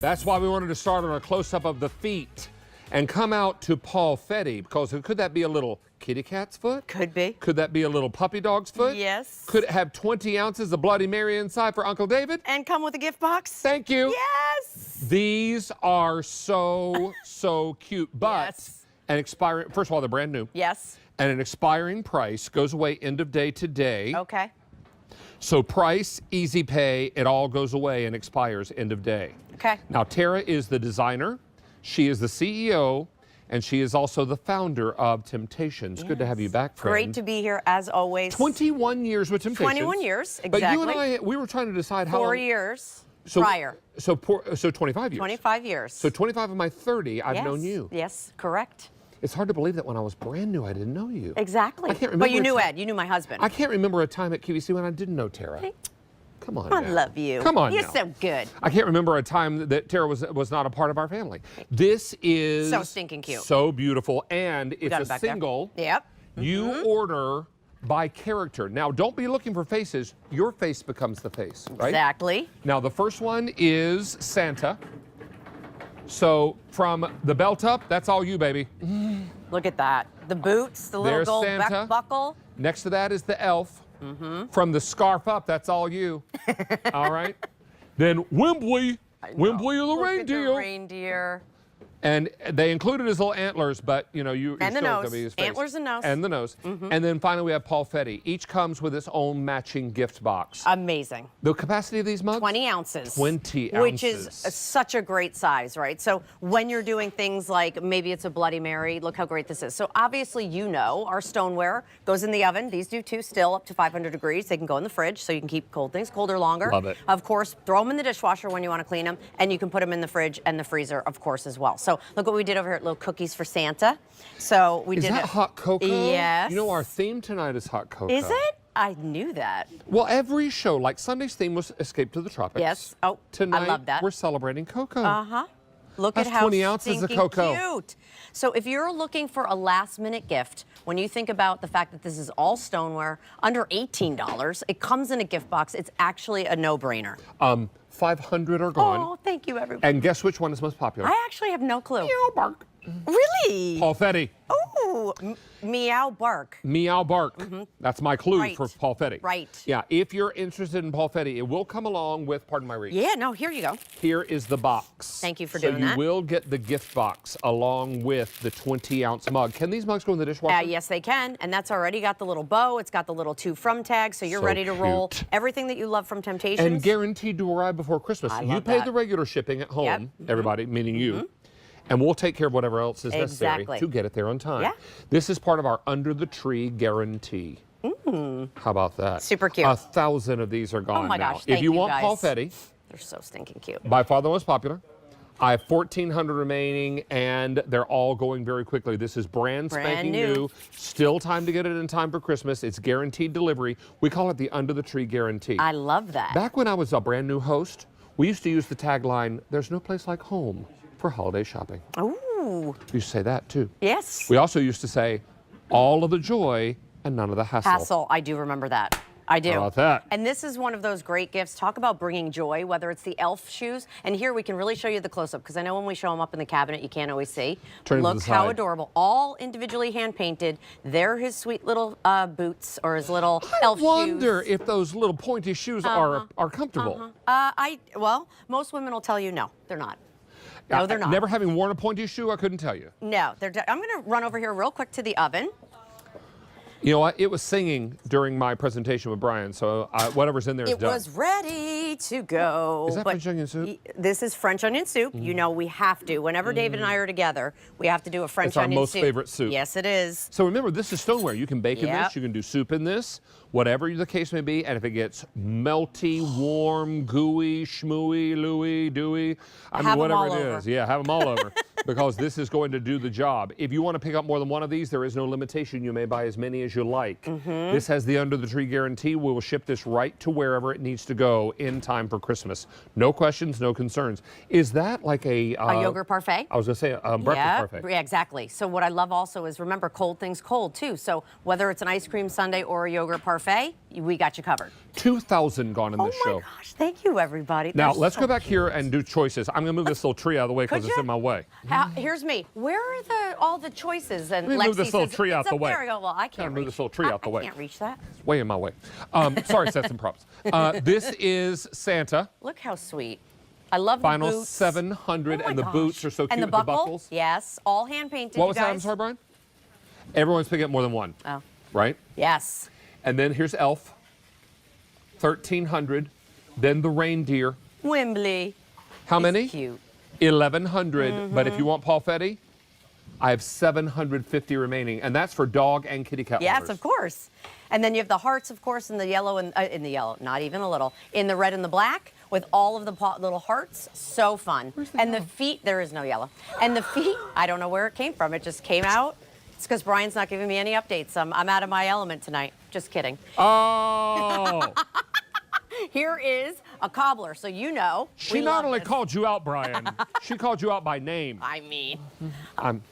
That's why we wanted to start on a close-up of the feet and come out to Paul Fetty, because could that be a little kitty cat's foot? Could be. Could that be a little puppy dog's foot? Yes. Could it have 20 ounces of Bloody Mary inside for Uncle David? And come with a gift box? Thank you. Yes. These are so cute, but Yes. an expiring, first of all, they're brand new. Yes. And an expiring price goes away end of day today. Okay. So price, easy pay, it all goes away and expires end of day. Okay. Now, Tara is the designer, she is the CEO, and she is also the founder of Temp-tations. Good to have you back, friend. Great to be here, as always. 21 years with Temp-tations. 21 years, exactly. But you and I, we were trying to decide how 4 long. years So, prior. So 25 years. 25 years. So 25 of my 30, I've yes. known you. Yes, correct. It's hard to believe that when I was brand new, I didn't know you. Exactly. I can't remember But you a knew ti- Ed. You knew my husband. I can't remember a time at QVC when I didn't know Tara. Come on I now. love you. Come on You're now. so good. I can't remember a time that Tara was not a part of our family. This is So stinking cute. so beautiful, and it's got a it back there. single. Yep. You order by character. Now, don't be looking for faces. Your face becomes the face, right? Exactly. Now, the first one is Santa. So from the belt up, that's all you, baby. Look at that. The boots, the little There's gold Santa. buckle. Next to that is the elf. From the scarf up, that's all you. All right. Then Wimbley. Wimbley of the Look at reindeer. the reindeer. And they included his little antlers, but you know, you're And the still nose. gonna be his face. Antlers and nose. And the nose. And then finally we have Paul Fetty. Each comes with its own matching gift box. Amazing. The capacity of these mugs? 20 ounces. 20 Which is ounces. such a great size, right? So when you're doing things like maybe it's a Bloody Mary, look how great this is. So obviously, you know, our stoneware goes in the oven. These do too, still up to 500 degrees. They can go in the fridge so you can keep cold things colder longer. Love it. Of course, throw them in the dishwasher when you want to clean them, and you can put them in the fridge and the freezer, of course, as well. So look what we did over here, little cookies for Santa. So we Is did that hot cocoa? Yes. You know, our theme tonight is hot cocoa. Is it? I knew that. Well, every show, like Sunday's theme was Escape to the Tropics. Yes. Oh, Tonight, I love that. we're celebrating cocoa. Uh-huh. Look That's at how 20 ounces of stinking cocoa. cute. So if you're looking for a last-minute gift, when you think about the fact that this is all stoneware, under $18, it comes in a gift box. It's actually a no-brainer. 500 are gone. Oh, thank you, everybody. And guess which one is most popular? I actually have no clue. Meow bark. Really? Paul Fetty. Ooh, meow bark. Meow bark. That's my clue Right. for Paul Fetty. Right. Yeah, if you're interested in Paul Fetty, it will come along with, pardon my reach. Yeah, no, here you go. Here is the box. Thank you for so doing you that. will get the gift box along with the 20-ounce mug. Can these mugs go in the dishwasher? Yes, they can. And that's already got the little bow. It's got the little to from tag, so you're So ready to roll. cute. Everything that you love from Temp-tations. And guaranteed to arrive before Christmas. I You love pay that. the regular shipping at home, Yep. everybody, meaning you. And we'll take care of whatever else is necessary Exactly. to get it there on time. Yeah. This is part of our under the tree guarantee. How about that? Super cute. 1,000 of these are gone my now. gosh, If thank you you, want guys. Paul Fetty, They're so stinking cute. by far the most popular. I have 1,400 remaining, and they're all going very quickly. This is brand spanking new. Still time to get it in time for Christmas. It's guaranteed delivery. We call it the under the tree guarantee. I love that. Back when I was a brand new host, we used to use the tagline, "There's no place like home for holiday shopping." Ooh. We used to say that too. Yes. We also used to say, all of the joy and none of the hassle. Hassle. I do remember that. I do. How about that? And this is one of those great gifts. Talk about bringing joy, whether it's the elf shoes. And here we can really show you the close-up, because I know when we show them up in the cabinet, you can't always see. Turn to Look the how side. adorable. All individually hand-painted. They're his sweet little boots, or his little elf I wonder shoes. if those little pointy shoes are comfortable. Well, most women will tell you no, they're not. No, they're not. Never having worn a pointy shoe, I couldn't tell you. No, I'm going to run over here real quick to the oven. You know what? It was singing during my presentation with Brian, so whatever's in there is It done. was ready to go. Is that but French onion soup? This is French onion soup. You know we have to. Whenever David and I are together, we have to do a French It's our onion most soup. favorite soup. Yes, it is. So remember, this is stoneware. You can bake in Yep. this, you can do soup in this, whatever the case may be, and if it gets melty, warm, gooey, schmooey, looey, dewy, I mean, Have 'em whatever all it over. is. Yeah, have them all over. Because this is going to do the job. If you want to pick up more than one of these, there is no limitation. You may buy as many as you like. This has the under the tree guarantee. We will ship this right to wherever it needs to go in time for Christmas. No questions, no concerns. Is that like a yogurt parfait? I was going to say a breakfast Yeah, parfait. yeah, exactly. So what I love also is, remember, cold things cold too. So whether it's an ice cream sundae or a yogurt parfait, buffet, we got you covered. 2,000 gone in this show. Oh my gosh, thank you, everybody. Now, They're let's so go back cute. here and do choices. I'm going to move this little tree out of the way because Could it's you? in my way. Here's me. Where are all the choices? And Let me Lexi move this little says, tree out "It's the up way." There. I go, well, I Gotta can't move reach. this little tree out the way. I can't reach that. It's way in my way. Sorry, sets and props. This is Santa. Look how sweet. I love Final the boots. 700, Oh my and the gosh. boots are so cute And the with buckle? the buckles. Yes, all hand painted. What you was that? I'm guys. sorry, Brian? Everyone's picking up more than one. Oh. Right? Yes. And then here's Elf, 1,300. Then the reindeer. Wembley. How It's many? cute. 1,100. But if you want Paul Fetty, I have 750 remaining, and that's for dog and kitty cat Yes, lovers. of course. And then you have the hearts, of course, in the yellow and in the yellow, not even a little, in the red and the black with all of the little hearts. So fun. And the feet, there is no yellow. And the feet, I don't know where it came from. It just came out. It's because Brian's not giving me any updates. I'm out of my element tonight. Just kidding. Oh! Here is a cobbler, so you know. She we not love only this. called you out, Brian, she called you out by name. I mean, I'm,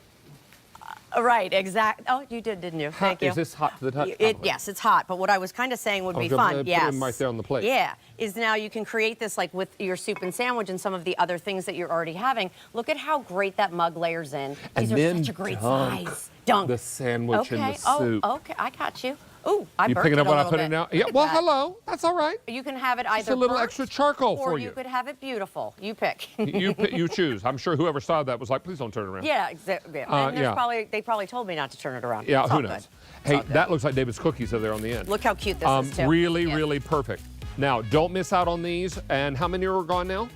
right, exact. Oh, you did, didn't you? Thank you. Is this hot to the touch? Yes, it's hot. But what I was kind of saying would I be was gonna fun. put Yes. them right there on the plate. Yeah, is now you can create this like with your soup and sandwich and some of the other things that you're already having. Look at how great that mug layers in. And These are then such a great dunk size. Dunk the sandwich okay. and the soup. Oh, okay. I got you. Ooh, I You burnt picking it up a what I little put bit. in now? Look Yeah, at well, that. hello. That's all right. You can have it either a little burnt, extra charcoal or for you you. could have it beautiful. You pick. You choose. I'm sure whoever saw that was like, please don't turn it around. Yeah, exactly. And yeah. they probably told me not to turn it around. Yeah, It's all who knows? good. It's Hey, all good. that looks like David's cookies are there on the end. Look how cute this is too. Really, Yeah. really perfect. Now, don't miss out on these. And how many are gone now?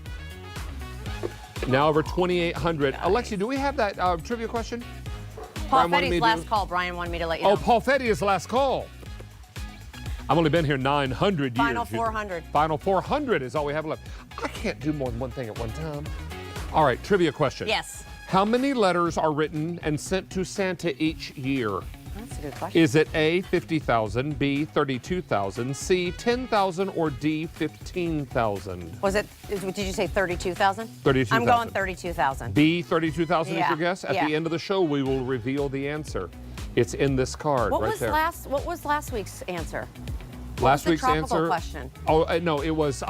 Now over 2,800. Alexi, do we have that trivia question? Paul Brian wanted me Fetty's to last do- call. Brian wanted me to let you know. Oh, Paul Fetty is last call. I've only been here 900 years. Final 400. Final 400 is all we have left. I can't do more than one thing at one time. All right, trivia question. Yes. How many letters are written and sent to Santa each year? That's a good question. Is it A, 50,000, B, 32,000, C, 10,000, or D, 15,000? Did you say 32,000? 32,000. I'm going 32,000. B, 32,000 is Yeah, your guess? At yeah. the end of the show, we will reveal the answer. It's in this card What right was there. what was last week's answer? Last what was week's the tropical answer. question? Oh no, it was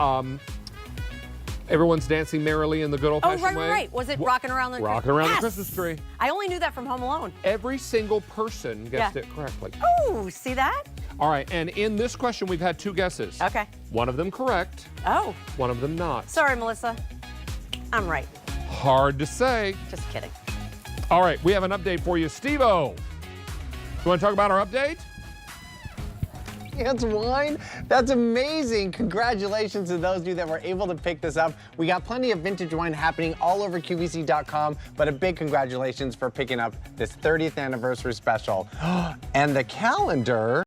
everyone's dancing merrily in the good Oh, old-fashioned way. right. Was it rocking around the Rocking around Yes! the Christmas tree? I only knew that from Home Alone. Every single person guessed Yeah. it correctly. Oh, see that? All right, and in this question, we've had two guesses. Okay. One of them correct, Oh, one of them not. sorry, Melissa. I'm right. Hard to say. Just kidding. All right, we have an update for you. Steve-O, you want to talk about our update? It's wine? That's amazing. Congratulations to those of you that were able to pick this up. We got plenty of vintage wine happening all over QVC.com, but a big congratulations for picking up this 30th anniversary special. And the calendar